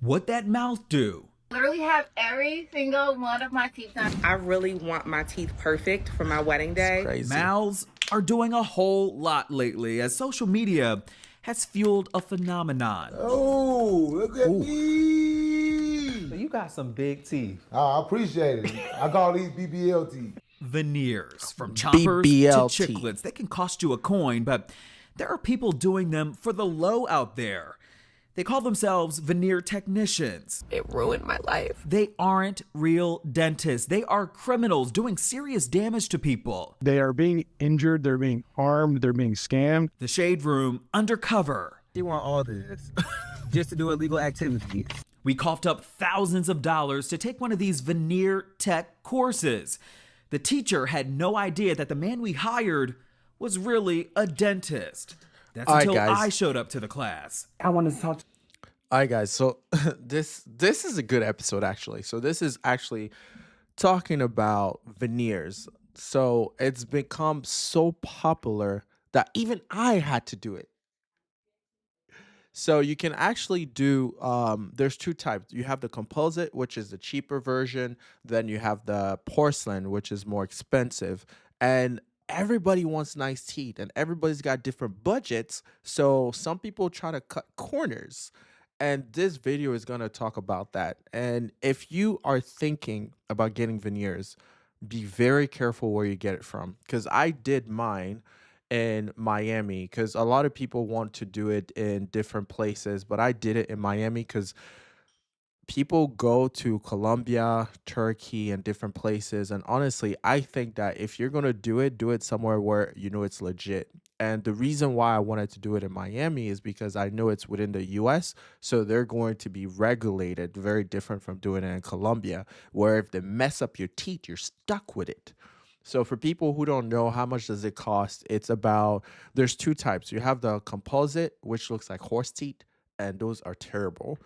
What'd that mouth do? Literally have every single one of my teeth done. I really want my teeth perfect for my wedding day. It's crazy. Mouths are doing a whole lot lately as social media has fueled a phenomenon. Oh, look at me. So you got some big teeth. I appreciate it. I call these BBL teeth. Veneers, from choppers BBL to chiclets, they can cost you a coin, but there are people doing them for the low out there. They call themselves veneer technicians. It ruined my life. They aren't real dentists. They are criminals doing serious damage to people. They are being injured, they're being harmed, they're being scammed. The Shade Room, Undercover. You want all this just to do illegal activities. We coughed up thousands of dollars to take one of these veneer tech courses. The teacher had no idea that the man we hired was really a dentist. That's All right, until guys. I showed up to the class. I want to talk. All right, guys. So this is a good episode, actually. So this is actually talking about veneers. So it's become so popular that even I had to do it. So you can actually do, there's two types. You have the composite, which is the cheaper version. Then you have the porcelain, which is more expensive. And everybody wants nice teeth and everybody's got different budgets. So some people try to cut corners. And this video is going to talk about that. And if you are thinking about getting veneers, be very careful where you get it from. Because I did mine in Miami, because a lot of people want to do it in different places, but I did it in Miami because people go to Colombia, Turkey, and different places. And honestly, I think that if you're going to do it somewhere where you know it's legit. And the reason why I wanted to do it in Miami is because I know it's within the US. So they're going to be regulated very different from doing it in Colombia, where if they mess up your teeth, you're stuck with it. So for people who don't know, how much does it cost? It's about, there's two types. You have the composite, which looks like horse teeth, and those are terrible.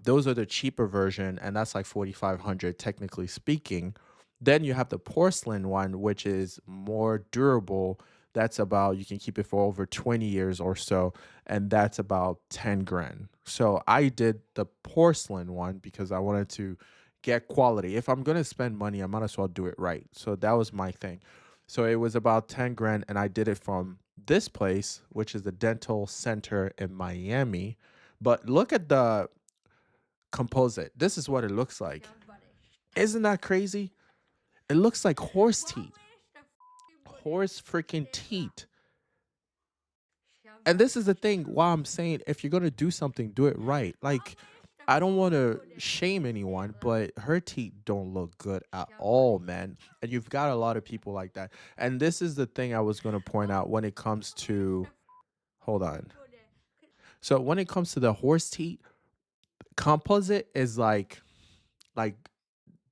Those are the cheaper version, and that's like 4,500 technically speaking. Then you have the porcelain one, which is more durable. That's about, you can keep it for over 20 years or so, and that's about 10 grand. So I did the porcelain one because I wanted to get quality. If I'm going to spend money, I might as well do it right. So that was my thing. So it was about 10 grand, and I did it from this place, which is the Dental Center in Miami. But look at the composite. This is what it looks like. Isn't that crazy? It looks like horse teeth. Horse freaking teeth. And this is the thing why I'm saying, if you're going to do something, do it right. Like, I don't want to shame anyone, but her teeth don't look good at all, man. And you've got a lot of people like that. And this is the thing I was going to point out when it comes to, hold on. So when it comes to the horse teeth, composite is like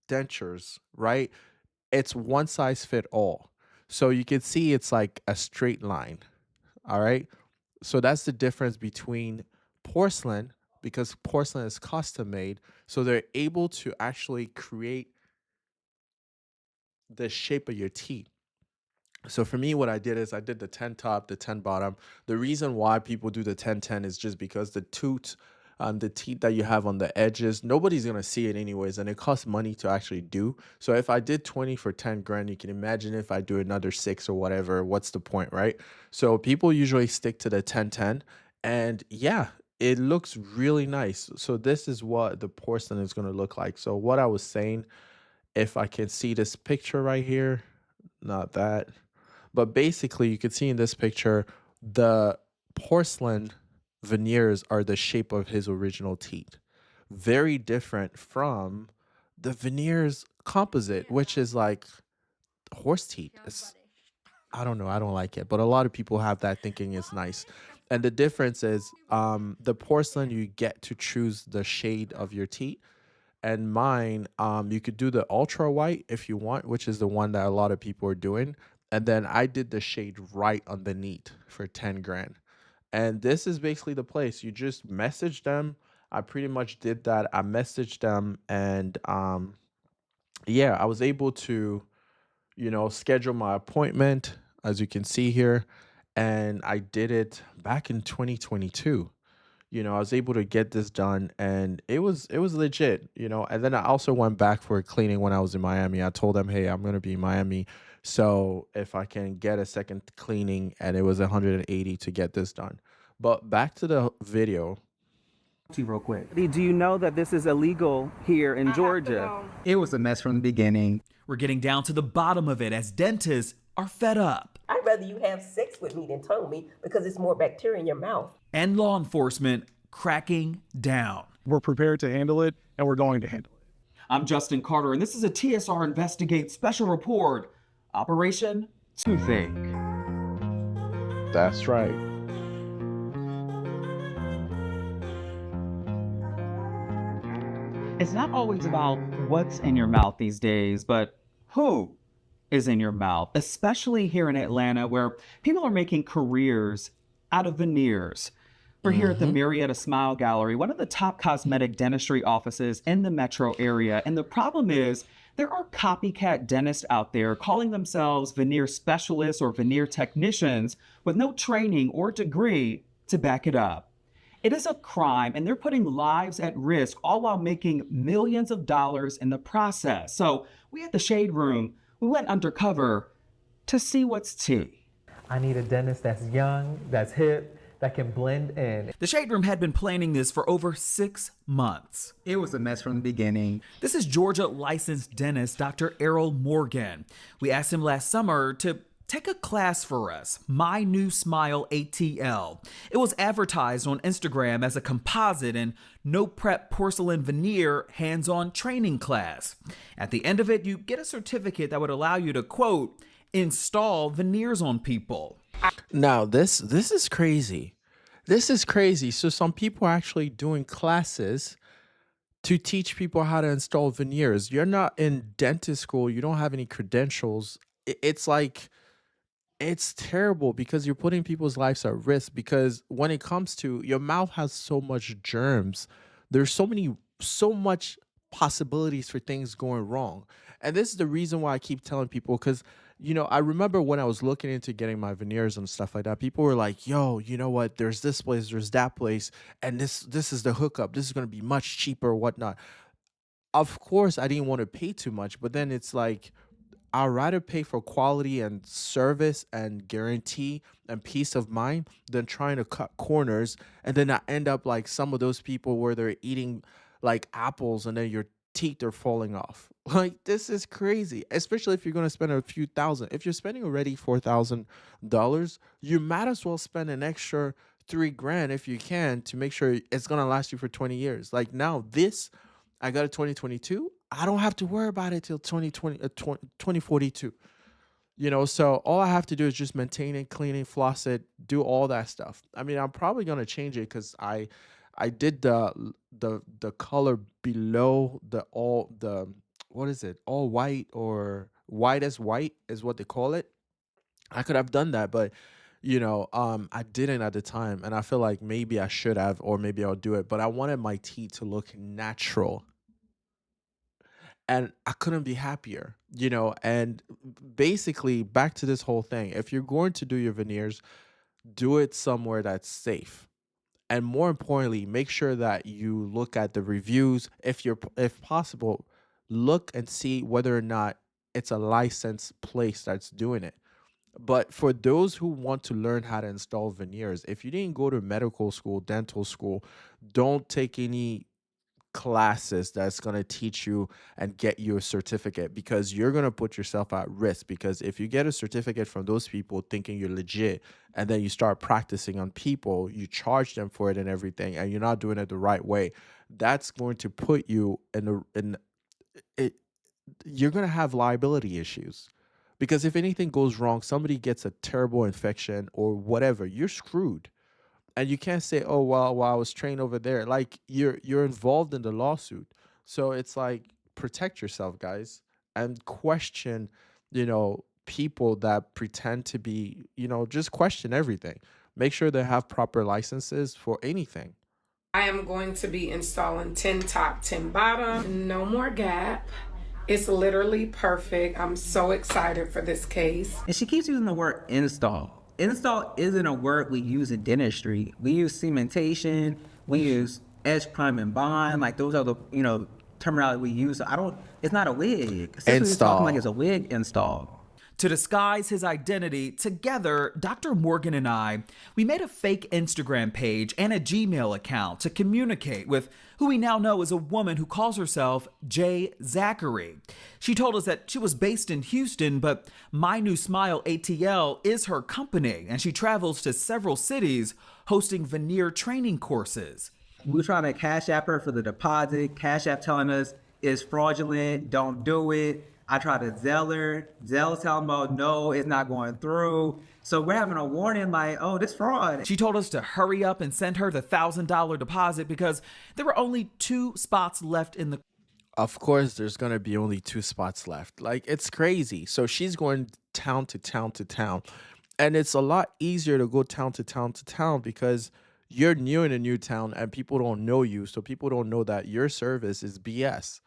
dentures, right? It's one size fit all. So you can see it's like a straight line. All right. So that's the difference between porcelain, because porcelain is custom made. So they're able to actually create the shape of your teeth. So for me, what I did is I did the 10 top, the 10 bottom. The reason why people do the 10-10 is just because the tooth, the teeth that you have on the edges, nobody's going to see it anyways, and it costs money to actually do. So if I did 20 for 10 grand, you can imagine if I do another 6 or whatever, what's the point, right? So people usually stick to the 10-10, and yeah, it looks really nice. So this is what the porcelain is going to look like. So what I was saying, if I can see this picture right here, not that, but basically you can see in this picture, the porcelain veneers are the shape of his original teeth. Very different from the veneers composite, which is like horse teeth. I don't know, I don't like it, but a lot of people have that thinking it's nice. And the difference is the porcelain, you get to choose the shade of your teeth. And mine, you could do the ultra white if you want, which is the one that a lot of people are doing. And then I did the shade right underneath for 10 grand. And this is basically the place. You just message them. I pretty much did that. I messaged them, and yeah, I was able to, schedule my appointment, as you can see here. And I did it back in 2022. I was able to get this done, and it was legit. And then I also went back for a cleaning when I was in Miami. I told them, hey, I'm gonna be in Miami, so if I can get a second cleaning, and it was 180 to get this done. But back to the video. Real quick. Do you know that this is illegal here in Georgia? It was a mess from the beginning. We're getting down to the bottom of it as dentists are fed up. I'd rather you have sex with me than tongue me because it's more bacteria in your mouth. And law enforcement cracking down. We're prepared to handle it, and we're going to handle it. I'm Justin Carter, and this is a TSR Investigate special report, Operation Toothache. That's right. It's not always about what's in your mouth these days, but who is in your mouth, especially here in Atlanta, where people are making careers out of veneers. We're here at the Marietta Smile Gallery, one of the top cosmetic dentistry offices in the metro area. And the problem is there are copycat dentists out there calling themselves veneer specialists or veneer technicians with no training or degree to back it up. It is a crime, and they're putting lives at risk, all while making millions of dollars in the process. So we at the Shade Room, we went undercover to see what's tea. I need a dentist that's young, that's hip, that can blend in. The Shade Room had been planning this for over 6 months. It was a mess from the beginning. This is Georgia licensed dentist Dr. Errol Morgan. We asked him last summer to take a class for us, My New Smile ATL. It was advertised on Instagram as a composite and no prep porcelain veneer hands-on training class. At the end of it, you get a certificate that would allow you to, quote, install veneers on people. Now, this is crazy. This is crazy. So some people are actually doing classes to teach people how to install veneers. You're not in dentist school. You don't have any credentials. It's like, it's terrible because you're putting people's lives at risk, because when it comes to your mouth has so much germs. There's so much possibilities for things going wrong. And this is the reason why I keep telling people, because I remember when I was looking into getting my veneers and stuff like that, people were like, yo, you know what? There's this place, there's that place, and this is the hookup. This is going to be much cheaper or whatnot. Of course, I didn't want to pay too much, but then it's like, I'd rather pay for quality and service and guarantee and peace of mind than trying to cut corners. And then I end up like some of those people where they're eating like apples and then your teeth are falling off. Like, this is crazy, especially if you're going to spend a few thousand. If you're spending already $4,000, you might as well spend an extra $3,000 if you can to make sure it's going to last you for 20 years. Like now I got a 2022. I don't have to worry about it till 2042. So all I have to do is just maintain it, clean it, floss it, do all that stuff. I mean, I'm probably gonna change it because I did the color below all white, or white as white is what they call it. I could have done that, but I didn't at the time, and I feel like maybe I should have, or maybe I'll do it. But I wanted my teeth to look natural. And I couldn't be happier, and basically back to this whole thing. If you're going to do your veneers, do it somewhere that's safe. And more importantly, make sure that you look at the reviews. If possible, look and see whether or not it's a licensed place that's doing it. But for those who want to learn how to install veneers, if you didn't go to medical school, dental school, don't take any classes that's going to teach you and get you a certificate, because you're going to put yourself at risk. Because if you get a certificate from those people thinking you're legit, and then you start practicing on people, you charge them for it and everything, and you're not doing it the right way, that's going to put you you're going to have liability issues. Because if anything goes wrong, somebody gets a terrible infection or whatever, you're screwed. And you can't say, oh, well, I was trained over there. Like, you're involved in the lawsuit. So it's like, protect yourself, guys, and question, people that pretend to be, just question everything. Make sure they have proper licenses for anything. I am going to be installing 10 top, 10 bottom. No more gap. It's literally perfect. I'm so excited for this case. And she keeps using the word install. Install isn't a word we use in dentistry. We use cementation, We use edge, prime, and bond. Like those are the terminology we use. It's not a wig. Essentially, it's talking like it's a wig install. To disguise his identity, together, Dr. Morgan and we made a fake Instagram page and a Gmail account to communicate with who we now know is a woman who calls herself Jay Zachary. She told us that she was based in Houston, but My New Smile ATL is her company, and she travels to several cities hosting Veneer training courses. We were trying to Cash App her for the deposit. Cash App telling us it's fraudulent, don't do it. I tried to Zelle her. Zelle telling about no, it's not going through. So we're having a warning like, oh, this fraud. She told us to hurry up and send her the $1,000 deposit because there were only 2 spots left in the. Of course, there's going to be only 2 spots left. Like, it's crazy. So she's going town to town to town. And it's a lot easier to go town to town to town because you're new in a new town and people don't know you. So people don't know that your service is BS.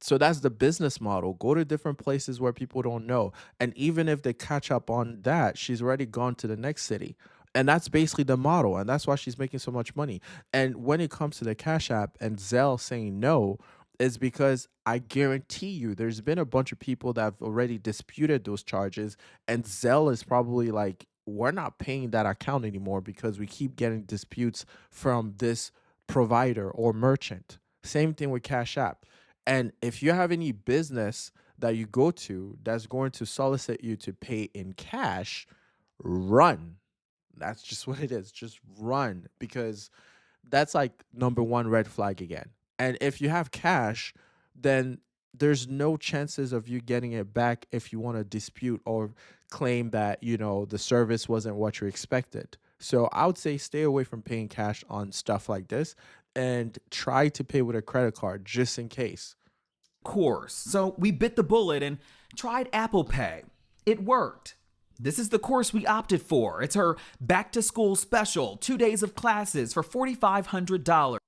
So that's the business model. Go to different places where people don't know. And even if they catch up on that, she's already gone to the next city. And that's basically the model. And that's why she's making so much money. And when it comes to the Cash App and Zelle saying no, is because I guarantee you there's been a bunch of people that have already disputed those charges. And Zelle is probably like, we're not paying that account anymore because we keep getting disputes from this provider or merchant. Same thing with Cash App. And if you have any business that you go to that's going to solicit you to pay in cash, run. That's just what it is. Just run, because that's like number 1 red flag again. And if you have cash, then there's no chances of you getting it back if you want to dispute or claim that, the service wasn't what you expected. So I would say stay away from paying cash on stuff like this and try to pay with a credit card just in case. Course. So we bit the bullet and tried Apple Pay. It worked. This is the course we opted for. It's her back to school special, 2 days of classes for $4,500.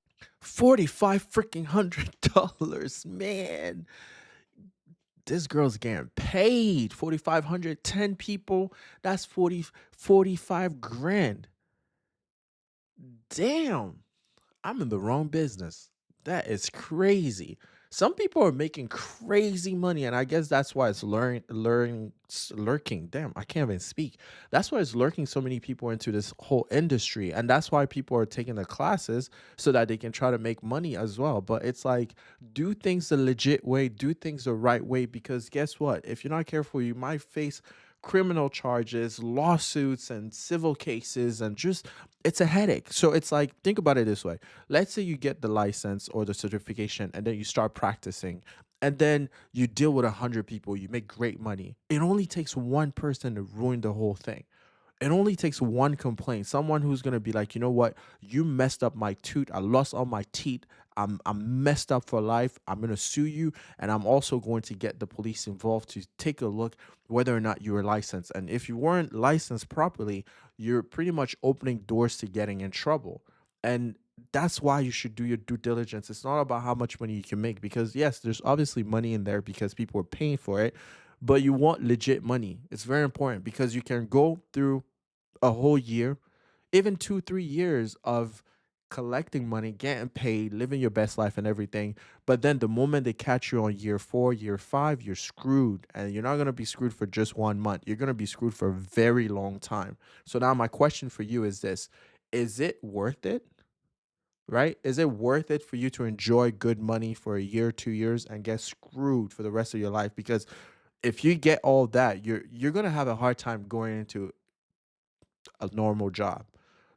$4,500, man. This girl's getting paid. 4,500, 10 people. That's 45 grand. Damn. I'm in the wrong business. That is crazy. Some people are making crazy money, and I guess that's why it's lurking. Damn, I can't even speak. That's why it's lurking so many people into this whole industry, and that's why people are taking the classes so that they can try to make money as well. But it's like, do things the legit way, do things the right way, because guess what? If you're not careful, you might face criminal charges, lawsuits, and civil cases, and just it's a headache. So it's like, think about it this way. Let's say you get the license or the certification and then you start practicing, and then you deal with 100 people, you make great money. It only takes one person to ruin the whole thing. It only takes one complaint, someone who's going to be like, you know what, you messed up my tooth, I lost all my teeth, I'm messed up for life, I'm going to sue you, and I'm also going to get the police involved to take a look whether or not you were licensed. And if you weren't licensed properly, you're pretty much opening doors to getting in trouble. And that's why you should do your due diligence. It's not about how much money you can make, because yes, there's obviously money in there because people are paying for it, but you want legit money. It's very important because you can go through a whole year, even 2-3 years of collecting money, getting paid, living your best life and everything. But then the moment they catch you on year 4, year 5, you're screwed. And you're not going to be screwed for just 1 month. You're going to be screwed for a very long time. So now my question for you is this: is it worth it? Right? Is it worth it for you to enjoy good money for a year, 2 years, and get screwed for the rest of your life? Because if you get all that, you're going to have a hard time going into a normal job.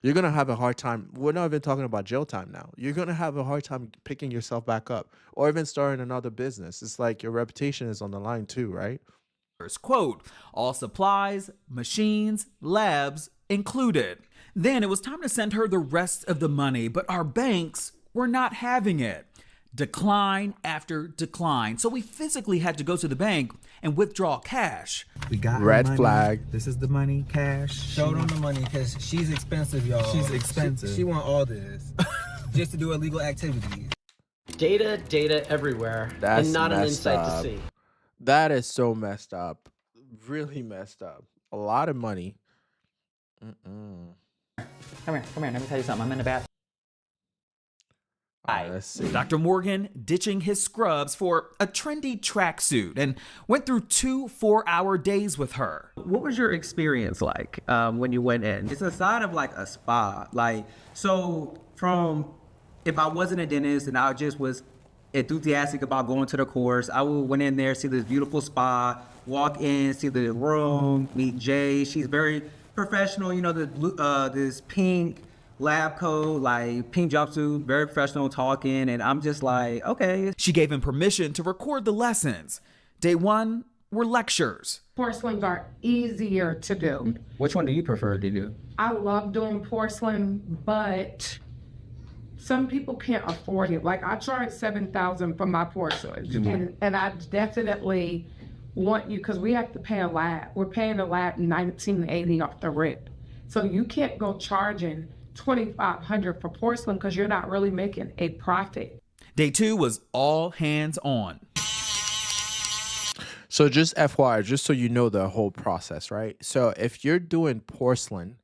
You're going to have a hard time. We're not even talking about jail time now. You're going to have a hard time picking yourself back up or even starting another business. It's like your reputation is on the line too, right? Quote, all supplies, machines, labs included. Then it was time to send her the rest of the money, but our banks were not having it. Decline after decline. So we physically had to go to the bank and withdraw cash. We got red money. flag. This is the money, cash. Show them the money because she's expensive, y'all. She's expensive. She want all this just to do illegal activities. Data everywhere, That's and not an messed insight up. to see. That is so messed up. Really messed up. A lot of money. Come here. Let me tell you something. I'm in the bathroom. Let's see. Dr. Morgan ditching his scrubs for a trendy tracksuit and went through 2 4-hour days with her. What was your experience like when you went in? It's a side of like a spa. So from, if I wasn't a dentist and I just was enthusiastic about going to the course, I would went in there, see this beautiful spa, walk in, see the room, meet Jay. She's very professional, you know, this pink lab coat, like pink jumpsuit, very professional talking, and I'm just like, okay. She gave him permission to record the lessons. Day 1 were lectures. Porcelains are easier to do. Which one do you prefer to do? I love doing porcelain, but some people can't afford it. Like I charge $7,000 for my porcelain, and I definitely want you, because we have to pay a lab. We're paying the lab $19.80 off the rent, so you can't go charging $2,500 for porcelain because you're not really making a profit. Day 2 was all hands on. So just FYI, just so you know the whole process, right? So if you're doing porcelain,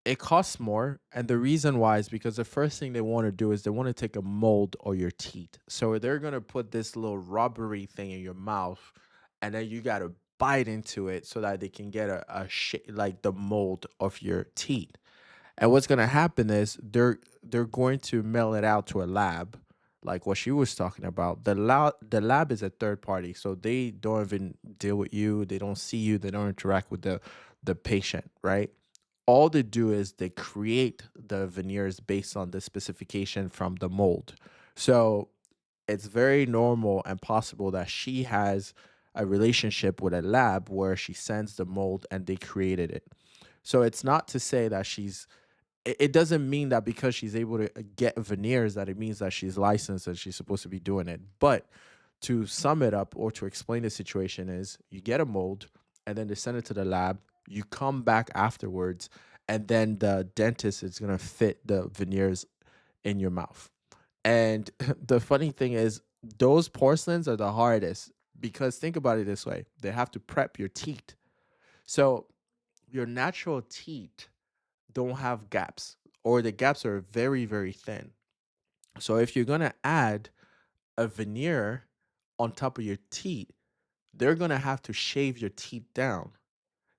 it costs more. And the reason why is because the first thing they want to do is they want to take a mold of your teeth. So they're going to put this little rubbery thing in your mouth, and then you got to bite into it so that they can get like the mold of your teeth. And what's going to happen is they're going to mail it out to a lab, like what she was talking about. The lab is a third party, so they don't even deal with you. They don't see you. They don't interact with the patient, right? All they do is they create the veneers based on the specification from the mold. So it's very normal and possible that she has a relationship with a lab where she sends the mold and they created it. So it's not to say that it doesn't mean that because she's able to get veneers that it means that she's licensed and she's supposed to be doing it. But to sum it up or to explain the situation is you get a mold and then they send it to the lab. You come back afterwards and then the dentist is going to fit the veneers in your mouth. And the funny thing is those porcelains are the hardest because think about it this way. They have to prep your teeth. So your natural teeth don't have gaps, or the gaps are very, very thin. So if you're going to add a veneer on top of your teeth, they're going to have to shave your teeth down.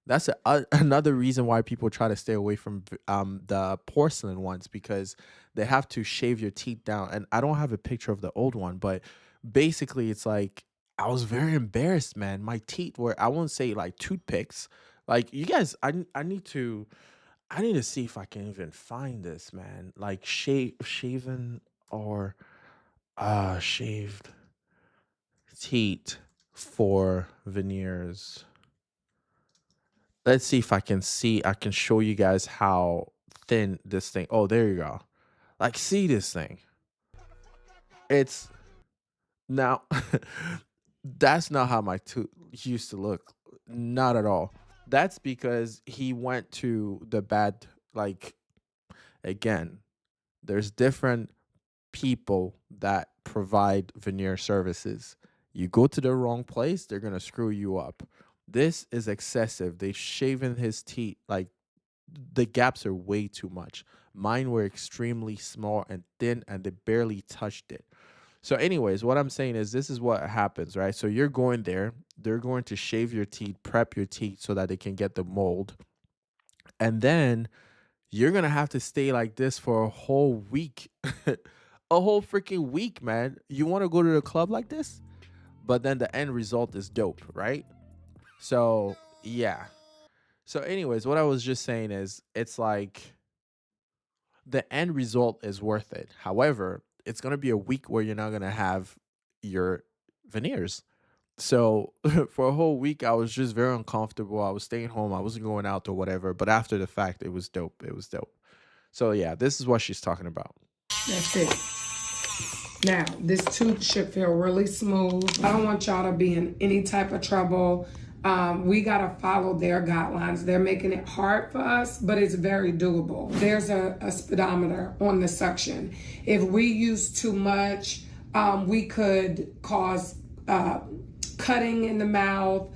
That's another reason why people try to stay away from the porcelain ones, because they have to shave your teeth down. And I don't have a picture of the old one, but basically it's like I was very embarrassed, man. My teeth were, I won't say like toothpicks. Like you guys, I need to see if I can even find this, man. Like shaven or shaved teeth for veneers. Let's see if I can show you guys how thin this thing. Oh, there you go. Like, see this thing. It's now that's not how my tooth used to look. Not at all. That's because he went to the bad, like, again, there's different people that provide veneer services. You go to the wrong place, they're going to screw you up. This is excessive. They've shaven his teeth. Like, the gaps are way too much. Mine were extremely small and thin, and they barely touched it. So anyways, what I'm saying is this is what happens, right? So you're going there. They're going to shave your teeth, prep your teeth so that they can get the mold. And then you're going to have to stay like this for a whole week. A whole freaking week, man. You want to go to the club like this? But then the end result is dope, right? So, yeah. So anyways, what I was just saying is it's like the end result is worth it. However, it's going to be a week where you're not going to have your veneers. So for a whole week, I was just very uncomfortable. I was staying home. I wasn't going out or whatever. But after the fact, it was dope. It was dope. So yeah, this is what she's talking about. That's it. Now, this tooth should feel really smooth. I don't want y'all to be in any type of trouble. We got to follow their guidelines. They're making it hard for us, but it's very doable. There's a speedometer on the suction. If we use too much, we could cause cutting in the mouth.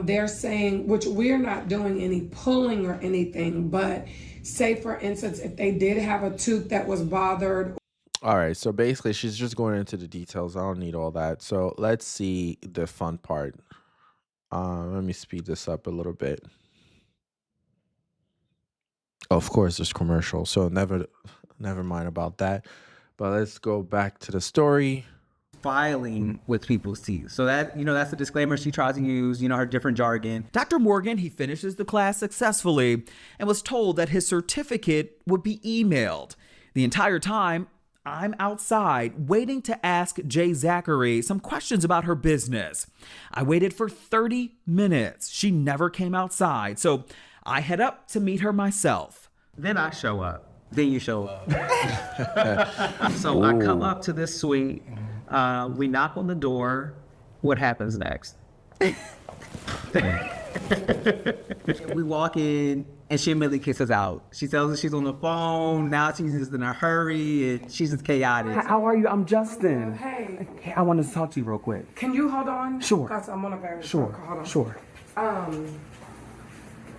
They're saying, which we're not doing any pulling or anything, but say for instance, if they did have a tooth that was bothered. All right, so basically she's just going into the details. I don't need all that. So let's see the fun part. Let me speed this up a little bit. Of course, there's commercial, so never mind about that. But let's go back to the story. Filing with people's teeth. So that, that's the disclaimer she tries to use, her different jargon. Dr. Morgan, he finishes the class successfully and was told that his certificate would be emailed. The entire time, I'm outside waiting to ask Jay Zachary some questions about her business. I waited for 30 minutes. She never came outside, so I head up to meet her myself. Then I show up. Then you show up. So I come up to this suite. We knock on the door. What happens next? We walk in, and she immediately kicks us out. She tells us she's on the phone. Now she's just in a hurry, and she's just chaotic. How are you? I'm Justin. Hey, I wanted to talk to you real quick. can you hold on? Sure. Because I'm on a very Sure. hold on. Sure.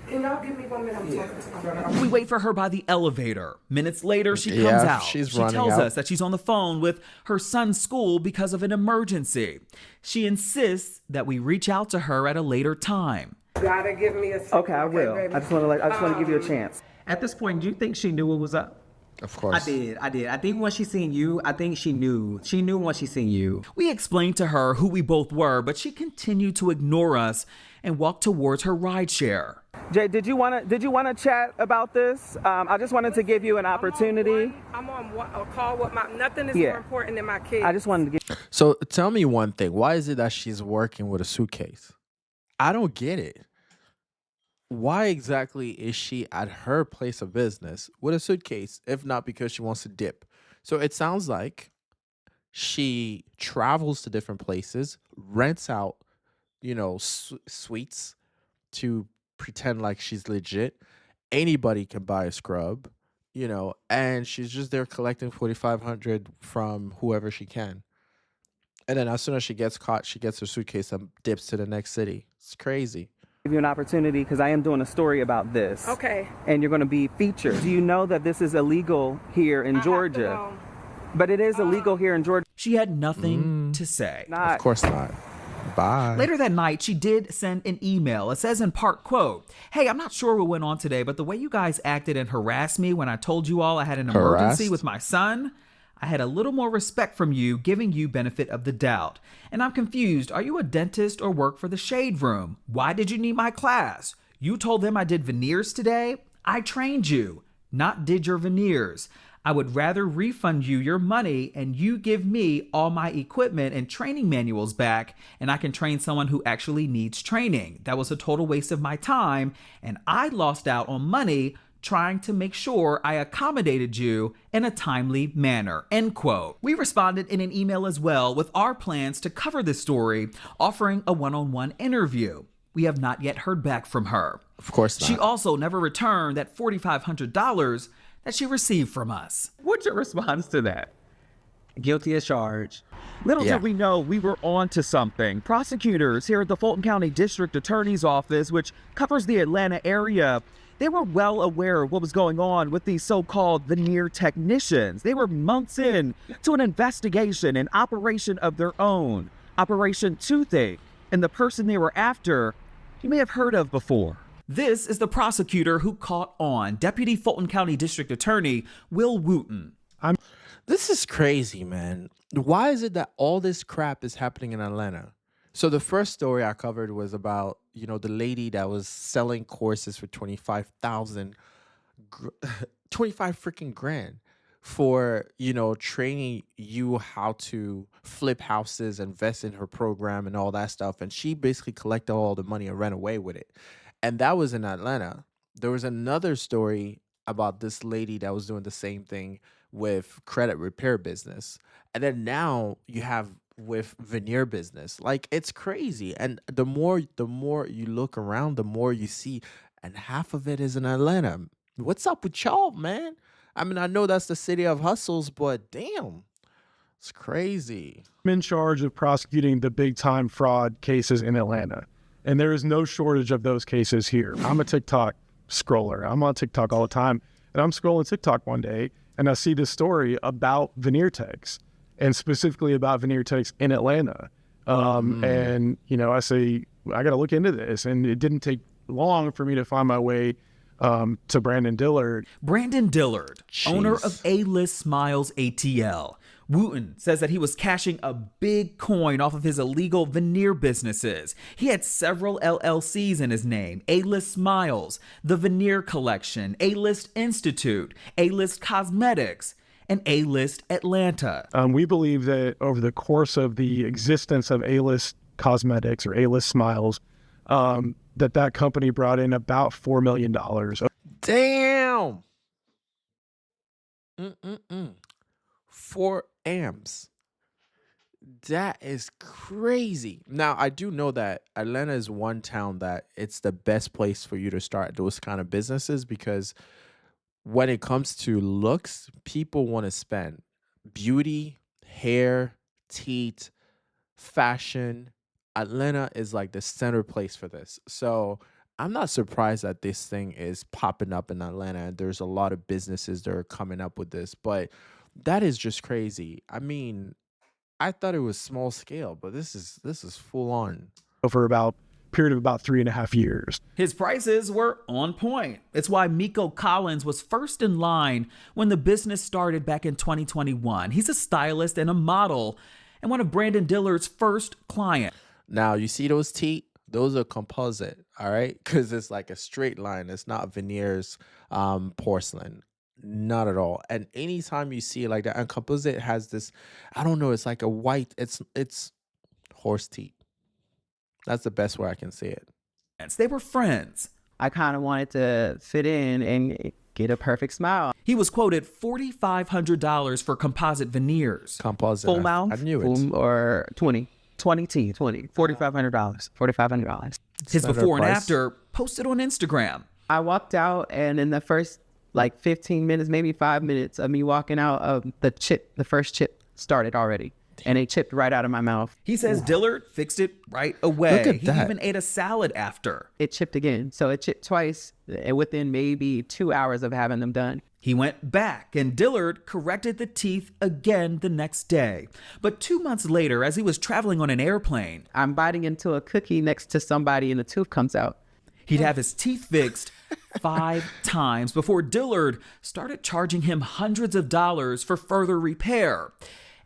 Can y'all give me 1 minute? I'm talking to my brother. We wait for her by the elevator. Minutes later, she comes Yeah, out. she's She running tells out. us that she's on the phone with her son's school because of an emergency. She insists that we reach out to her at a later time. Gotta give me a second. Okay, I will. baby. I just want to give you a chance. At this point, do you think she knew what was up? Of course. I did. I think when she seen you, I think she knew. She knew when she seen you. We explained to her who we both were, but she continued to ignore us and walk towards her rideshare. Jay, did you want to chat about this? I just wanted to give you an opportunity. I'm on a call with nothing is Yeah. more important than my kids. I just wanted to give. So tell me one thing. Why is it that she's working with a suitcase? I don't get it. Why exactly is she at her place of business with a suitcase, if not because she wants to dip? So it sounds like she travels to different places, rents out, suites to pretend like she's legit. Anybody can buy a scrub, and she's just there collecting 4,500 from whoever she can. And then as soon as she gets caught, she gets her suitcase and dips to the next city. It's crazy. Give you an opportunity because I am doing a story about this. Okay. And you're going to be featured. Do you know that this is illegal here in Georgia? But it is illegal here in Georgia. She had nothing to say. Of course not. Bye. Later that night, she did send an email. It says in part, quote, "Hey, I'm not sure what went on today, but the way you guys acted and harassed me when I told you all I had an emergency Harassed? with my son, I had a little more respect from you, giving you benefit of the doubt. And I'm confused. Are you a dentist or work for the Shade Room? Why did you need my class? You told them I did veneers today? I trained you, not did your veneers. I would rather refund you your money and you give me all my equipment and training manuals back, and I can train someone who actually needs training. That was a total waste of my time, and I lost out on money trying to make sure I accommodated you in a timely manner," end quote. We responded in an email as well with our plans to cover this story, offering a one-on-one interview. We have not yet heard back from her. Of course not. She also never returned that $4,500 that she received from us. What's your response to that? Guilty as charged. Little did we know we were on to something. Prosecutors here at the Fulton County District Attorney's Office, which covers the Atlanta area, they were well aware of what was going on with these so-called veneer technicians. They were months in to an investigation, an operation of their own, Operation Toothache, and the person they were after, you may have heard of before. This is the prosecutor who caught on, Deputy Fulton County District Attorney Will Wooten. This is crazy, man. Why is it that all this crap is happening in Atlanta? So the first story I covered was about, the lady that was selling courses for 25,000, 25 freaking grand for, training you how to flip houses, invest in her program and all that stuff. And she basically collected all the money and ran away with it. And that was in Atlanta. There was another story about this lady that was doing the same thing with credit repair business. And then now you have with veneer business. Like, it's crazy. And the more you look around, the more you see, and half of it is in Atlanta. What's up with y'all, man? I mean, I know that's the city of hustles, but damn, it's crazy. I'm in charge of prosecuting the big time fraud cases in Atlanta. And there is no shortage of those cases here. I'm a TikTok scroller. I'm on TikTok all the time. And I'm scrolling TikTok one day, and I see this story about veneer techs, and specifically about veneer techs in Atlanta. And, you know, I say, I got to look into this. And it didn't take long for me to find my way to Brandon Dillard. Brandon Dillard, owner of A-List Smiles ATL. Wooten says that he was cashing a big coin off of his illegal veneer businesses. He had several LLCs in his name: A-List Smiles, the Veneer Collection, A-List Institute, A-List Cosmetics, and A-List Atlanta. We believe that over the course of the existence of A-List Cosmetics or A-List Smiles, that company brought in about $4 million. Damn. 4 amps. That is crazy. Now, I do know that Atlanta is one town that it's the best place for you to start those kind of businesses, because when it comes to looks, people want to spend beauty, hair, teeth, fashion. Atlanta is like the center place for this. So I'm not surprised that this thing is popping up in Atlanta, and there's a lot of businesses that are coming up with this, but that is just crazy. I mean, I thought it was small scale, but this is full on. For about period of about 3.5 years. His prices were on point. It's why Miko Collins was first in line when the business started back in 2021. He's a stylist and a model, and one of Brandon Dillard's first clients. Now, you see those teeth? Those are composite, all right? Because it's like a straight line. It's not veneers, porcelain. Not at all. And anytime you see it like that, and composite has this, I don't know, it's like a white, it's horse teeth. That's the best way I can say it. They were friends. I kind of wanted to fit in and get a perfect smile. He was quoted $4,500 for composite veneers. Composite. Full mouth? I knew it. Full, or 20 teeth, $4,500. His before and after posted on Instagram. I walked out, and in the first like 15 minutes, maybe 5 minutes of me walking out, the first chip started already. And it chipped right out of my mouth. He says Dillard fixed it right away. Look at he that. even ate a salad after. It chipped again. So it chipped twice within maybe 2 hours of having them done. He went back, and Dillard corrected the teeth again the next day. But 2 months later, as he was traveling on an airplane, I'm biting into a cookie next to somebody and the tooth comes out. He'd have his teeth fixed 5 times before Dillard started charging him hundreds of dollars for further repair.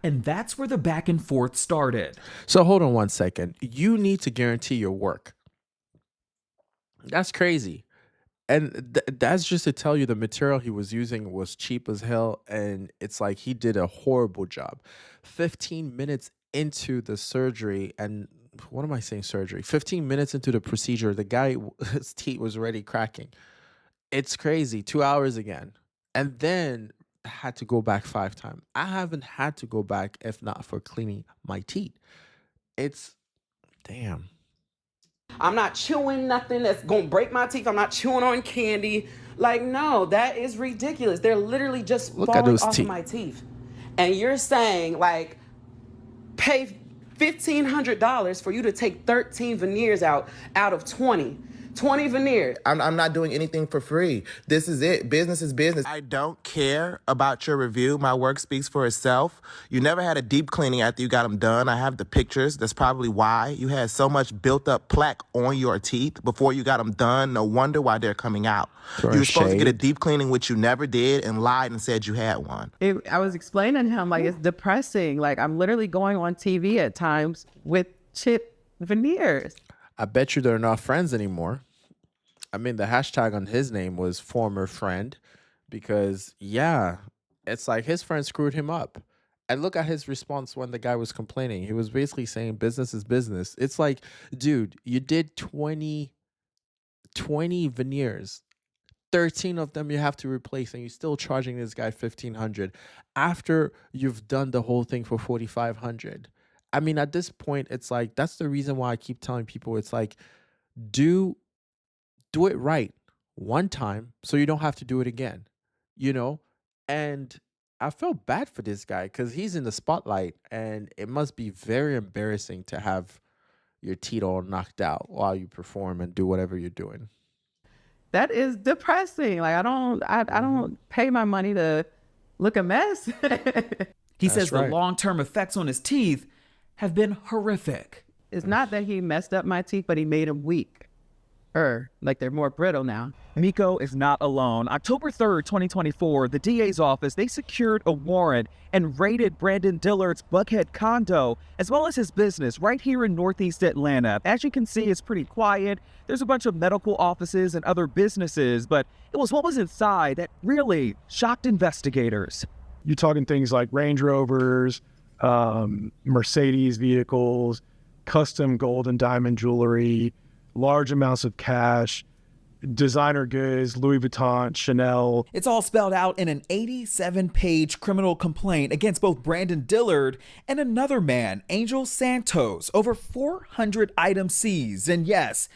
And that's where the back and forth started. So hold on one second. You need to guarantee your work. That's crazy. And that's just to tell you the material he was using was cheap as hell. And it's like he did a horrible job. 15 minutes into the surgery, and what am I saying surgery? 15 minutes into the procedure, the guy, his teeth was already cracking. It's crazy. 2 hours again. And then had to go back 5 times. I haven't had to go back if not for cleaning my teeth. It's damn. I'm not chewing nothing that's gonna break my teeth. I'm not chewing on candy. Like, no, that is ridiculous. They're literally just falling off of my teeth. And you're saying, like, pay $1,500 for you to take 13 veneers out of 20 veneers. I'm not doing anything for free. This is it. Business is business. I don't care about your review. My work speaks for itself. You never had a deep cleaning after you got them done. I have the pictures. That's probably why you had so much built up plaque on your teeth before you got them done. No wonder why they're coming out. You were supposed to get a deep cleaning, which you never did, and lied and said you had one. I was explaining to him, like, it's depressing. Like, I'm literally going on TV at times with chipped veneers. I bet you they're not friends anymore. I mean, the hashtag on his name was former friend, because, yeah, it's like his friend screwed him up. And look at his response when the guy was complaining. He was basically saying business is business. It's like, dude, you did 20 veneers. 13 of them you have to replace, and you're still charging this guy $1,500 after you've done the whole thing for $4,500. I mean, at this point, it's like, that's the reason why I keep telling people, it's like, do it right one time so you don't have to do it again, you know? And I felt bad for this guy because he's in the spotlight, and it must be very embarrassing to have your teeth all knocked out while you perform and do whatever you're doing. That is depressing. Like, I don't pay my money to look a mess. He That's says the right. long-term effects on his teeth have been horrific. It's not that he messed up my teeth, but he made them weak. Like they're more brittle now. Miko is not alone. October 3rd, 2024, the DA's office, they secured a warrant and raided Brandon Dillard's Buckhead condo, as well as his business right here in Northeast Atlanta. As you can see, it's pretty quiet. There's a bunch of medical offices and other businesses, but it was what was inside that really shocked investigators. You're talking things like Range Rovers, Mercedes vehicles, custom gold and diamond jewelry, large amounts of cash, designer goods, Louis Vuitton, Chanel. It's all spelled out in an 87-page criminal complaint against both Brandon Dillard and another man, Angel Santos, over 400 items seized. And yes,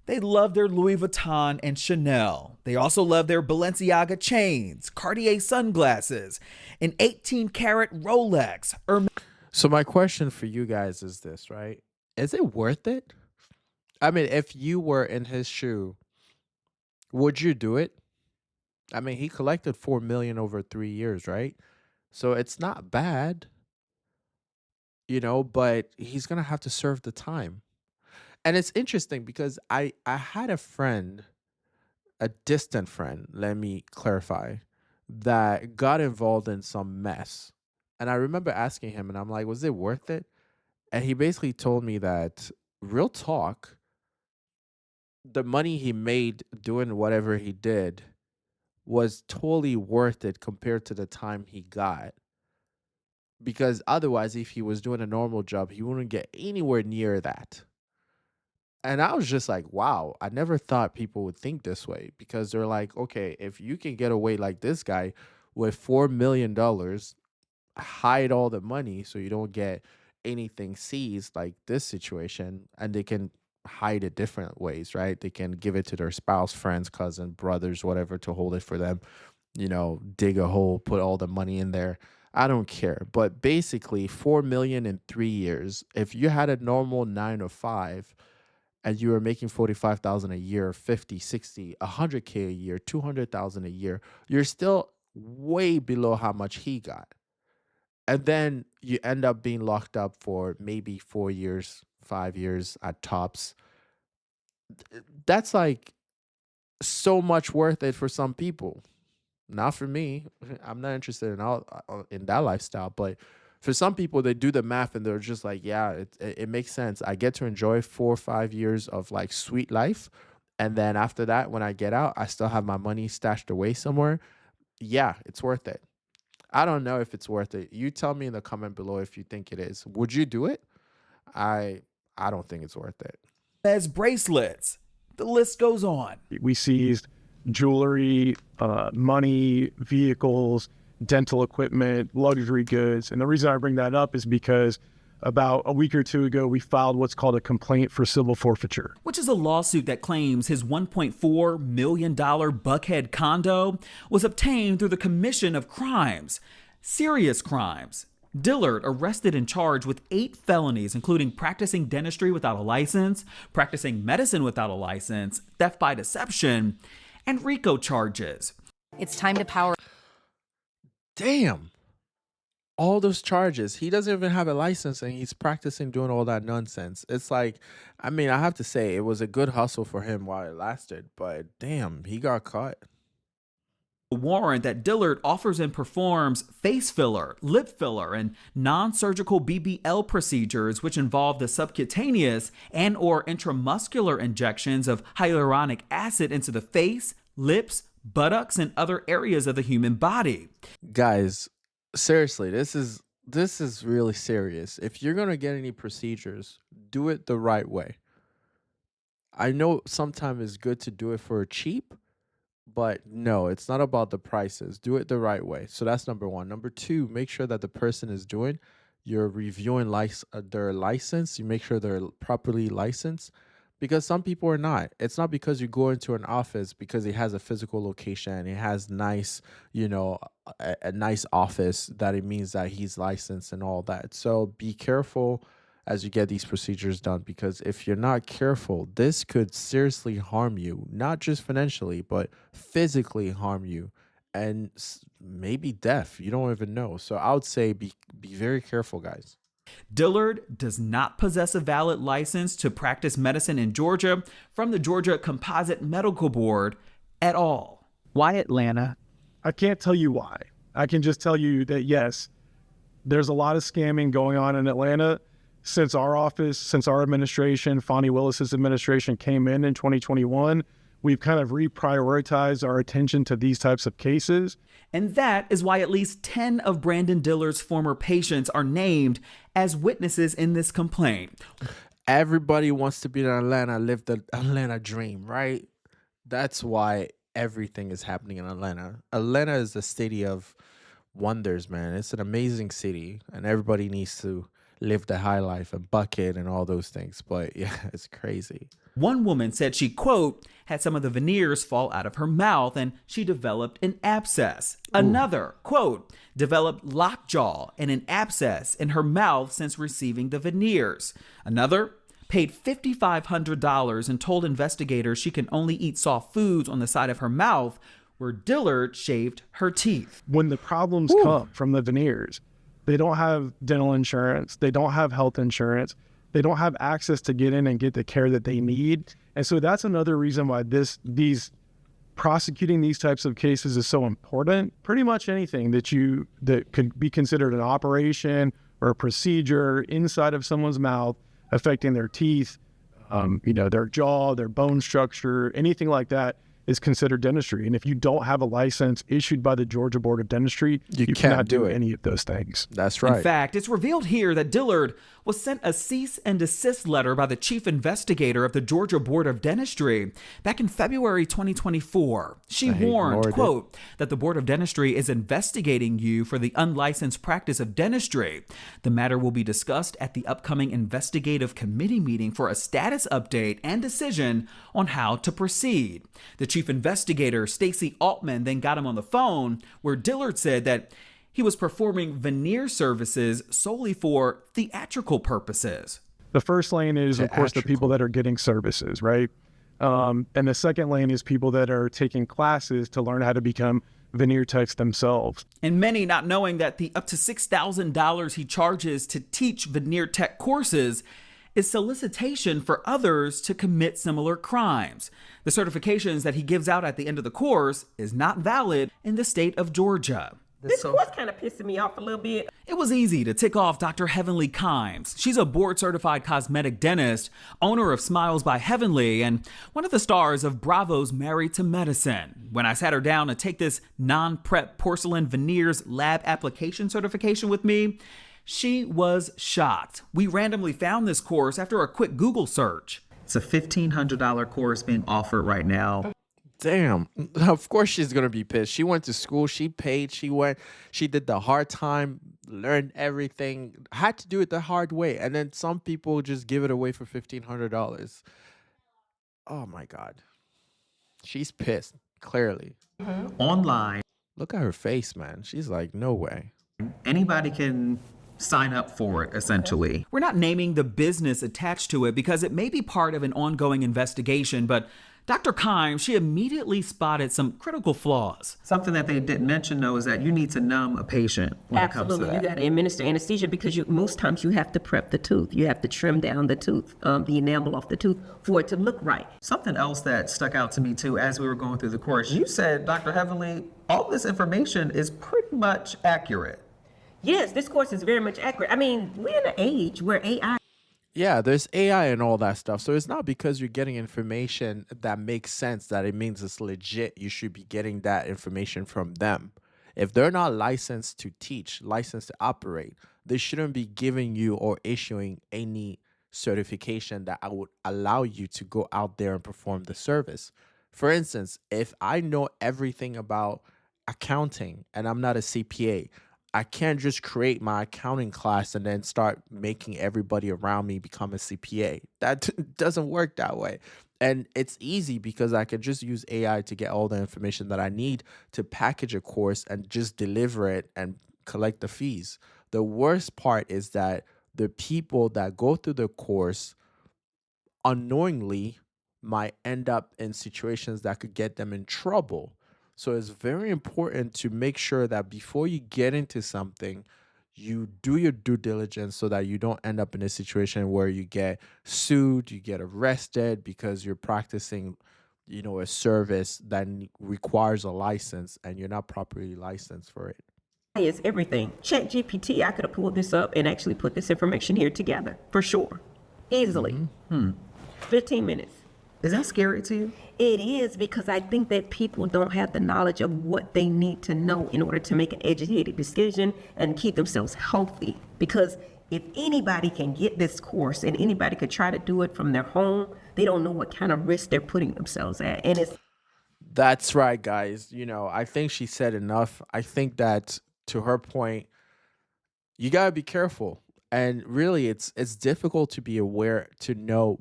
they love their Louis Vuitton and Chanel. They also love their Balenciaga chains, Cartier sunglasses, an 18-karat Rolex. So my question for you guys is this, right? Is it worth it? I mean, if you were in his shoe, would you do it? I mean, he collected 4 million over 3 years, right? So it's not bad, but he's going to have to serve the time. And it's interesting because I had a friend, a distant friend, let me clarify, that got involved in some mess. And I remember asking him, and I'm like, was it worth it? And he basically told me that, real talk, the money he made doing whatever he did was totally worth it compared to the time he got. Because otherwise, if he was doing a normal job, he wouldn't get anywhere near that. And I was just like, wow, I never thought people would think this way, because they're like, okay, if you can get away like this guy with $4 million, hide all the money so you don't get anything seized like this situation, and they can hide it different ways, right? They can give it to their spouse, friends, cousin, brothers, whatever, to hold it for them, dig a hole, put all the money in there. I don't care. But basically 4 million in 3 years, if you had a normal 9 to 5 and you were making 45,000 a year, 50, 60, 100K a year, 200,000 a year, you're still way below how much he got. And then you end up being locked up for maybe 4 years, 5 years at tops. That's like so much worth it for some people. Not for me. I'm not interested in that lifestyle. But for some people, they do the math and they're just like, yeah, it makes sense. I get to enjoy 4 or 5 years of like sweet life. And then after that, when I get out, I still have my money stashed away somewhere. Yeah, it's worth it. I don't know if it's worth it. You tell me in the comment below if you think it is. Would you do it? I don't think it's worth it. As bracelets. The list goes on. We seized jewelry, money, vehicles, dental equipment, luxury goods. And the reason I bring that up is because about a week or two ago, we filed what's called a complaint for civil forfeiture, which is a lawsuit that claims his $1.4 million Buckhead condo was obtained through the commission of crimes, serious crimes. Dillard arrested and charged with 8 felonies, including practicing dentistry without a license, practicing medicine without a license, theft by deception, and RICO charges. It's time to power. Damn. All those charges. He doesn't even have a license and he's practicing doing all that nonsense. It's like, I mean, I have to say it was a good hustle for him while it lasted, but damn, he got caught. A warrant that Dillard offers and performs face filler, lip filler, and non-surgical BBL procedures, which involve the subcutaneous and or intramuscular injections of hyaluronic acid into the face, lips, buttocks, and other areas of the human body. Guys, seriously, this is really serious. If you're going to get any procedures, do it the right way. I know sometimes it's good to do it for cheap, but no, it's not about the prices. Do it the right way. So that's number one. Number two, make sure that the person is doing, you're reviewing their license. You make sure they're properly licensed, because some people are not. It's not because you go into an office because it has a physical location, it has nice, a nice office, that it means that he's licensed and all that. So be careful as you get these procedures done, because if you're not careful, this could seriously harm you, not just financially, but physically harm you. and maybe death. You don't even know. So I would say be very careful, guys. Dillard does not possess a valid license to practice medicine in Georgia from the Georgia Composite Medical Board at all. Why Atlanta? I can't tell you why. I can just tell you that, yes, there's a lot of scamming going on in Atlanta. Since our office, since our administration, Fonnie Willis's administration came in 2021, we've kind of reprioritized our attention to these types of cases. And that is why at least 10 of Brandon Dillard's former patients are named as witnesses in this complaint. Everybody wants to be in Atlanta, live the Atlanta dream, right? That's why everything is happening in Atlanta. Atlanta is the city of wonders, man. It's an amazing city, and everybody needs to live the high life and bucket and all those things. But yeah, it's crazy. One woman said she, quote, had some of the veneers fall out of her mouth and she developed an abscess. Another, quote, developed lockjaw and an abscess in her mouth since receiving the veneers. Another paid $5,500 and told investigators she can only eat soft foods on the side of her mouth where Dillard shaved her teeth. When the problems come from the veneers, they don't have dental insurance, they don't have health insurance, they don't have access to get in and get the care that they need. And so that's another reason why prosecuting these types of cases is so important. Pretty much anything that could be considered an operation or a procedure inside of someone's mouth affecting their teeth, their jaw, their bone structure, anything like that is considered dentistry. And if you don't have a license issued by the Georgia Board of Dentistry, you cannot do any of those things. That's right. In fact, it's revealed here that Dillard was sent a cease and desist letter by the chief investigator of the Georgia Board of Dentistry back in February 2024. She warned, quote, that the Board of Dentistry is investigating you for the unlicensed practice of dentistry. The matter will be discussed at the upcoming investigative committee meeting for a status update and decision on how to proceed. The chief investigator, Stacey Altman, then got him on the phone where Dillard said that he was performing veneer services solely for theatrical purposes. The first lane is, of course, the people that are getting services, right? And the second lane is people that are taking classes to learn how to become veneer techs themselves. And many not knowing that the up to $6,000 he charges to teach veneer tech courses is solicitation for others to commit similar crimes. The certifications that he gives out at the end of the course is not valid in the state of Georgia. This course kind of pissing me off a little bit. It was easy to tick off Dr. Heavenly Kimes. She's a board-certified cosmetic dentist, owner of Smiles by Heavenly, and one of the stars of Bravo's Married to Medicine. When I sat her down to take this non-prep porcelain veneers lab application certification with me, she was shocked. We randomly found this course after a quick Google search. It's a $1,500 course being offered right now. Damn. Of course she's going to be pissed. She went to school. She paid. She did the hard time, learned everything, had to do it the hard way. And then some people just give it away for $1,500. Oh, my God. She's pissed, clearly. Online. Look at her face, man. She's like, no way. Anybody can sign up for it, essentially. We're not naming the business attached to it because it may be part of an ongoing investigation, but Dr. Kimes, she immediately spotted some critical flaws. Something that they didn't mention, though, is that you need to numb a patient when it comes to Absolutely. that. You got to administer anesthesia because most times you have to prep the tooth. You have to trim down the tooth, the enamel off the tooth for it to look right. Something else that stuck out to me, too, as we were going through the course, you said, Dr. Heavenly, all this information is pretty much accurate. Yes, this course is very much accurate. I mean, we're in an age where AI... Yeah, there's AI and all that stuff. So it's not because you're getting information that makes sense that it means it's legit. You should be getting that information from them. If they're not licensed to teach, licensed to operate, they shouldn't be giving you or issuing any certification that would allow you to go out there and perform the service. For instance, if I know everything about accounting and I'm not a CPA, I can't just create my accounting class and then start making everybody around me become a CPA. That doesn't work that way. And it's easy because I can just use AI to get all the information that I need to package a course and just deliver it and collect the fees. The worst part is that the people that go through the course unknowingly might end up in situations that could get them in trouble. So it's very important to make sure that before you get into something, you do your due diligence so that you don't end up in a situation where you get sued, you get arrested because you're practicing, a service that requires a license and you're not properly licensed for it. Is everything. Chat GPT, I could have pulled this up and actually put this information here together, for sure. Easily. 15 minutes. Is that scary to you? It is, because I think that people don't have the knowledge of what they need to know in order to make an educated decision and keep themselves healthy. Because if anybody can get this course and anybody could try to do it from their home, they don't know what kind of risk they're putting themselves at. And it's That's right, guys. I think she said enough. I think that, to her point, you got to be careful. And really, it's difficult to be aware, to know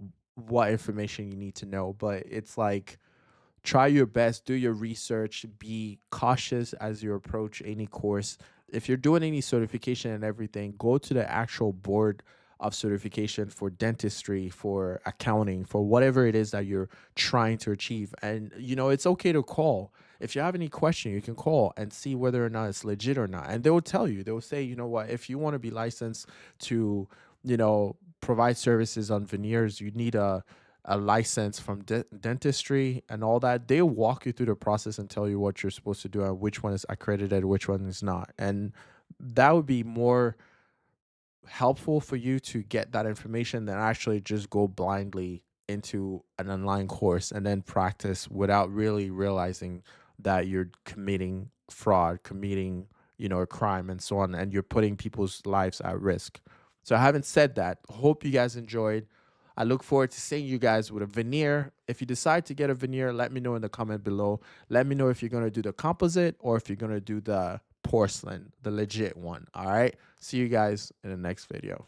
what information you need to know. But it's like, try your best, do your research, be cautious as you approach any course. If you're doing any certification and everything, go to the actual board of certification for dentistry, for accounting, for whatever it is that you're trying to achieve. And, it's okay to call. If you have any question, you can call and see whether or not it's legit or not. And they will tell you, they will say, you know what, if you want to be licensed to, provide services on veneers, you need a license from dentistry and all that. They'll walk you through the process and tell you what you're supposed to do and which one is accredited, which one is not. And that would be more helpful for you to get that information than actually just go blindly into an online course and then practice without really realizing that you're committing fraud, committing, a crime and so on, and you're putting people's lives at risk. So having said that, hope you guys enjoyed. I look forward to seeing you guys with a veneer. If you decide to get a veneer, let me know in the comment below. Let me know if you're going to do the composite or if you're going to do the porcelain, the legit one. All right. See you guys in the next video.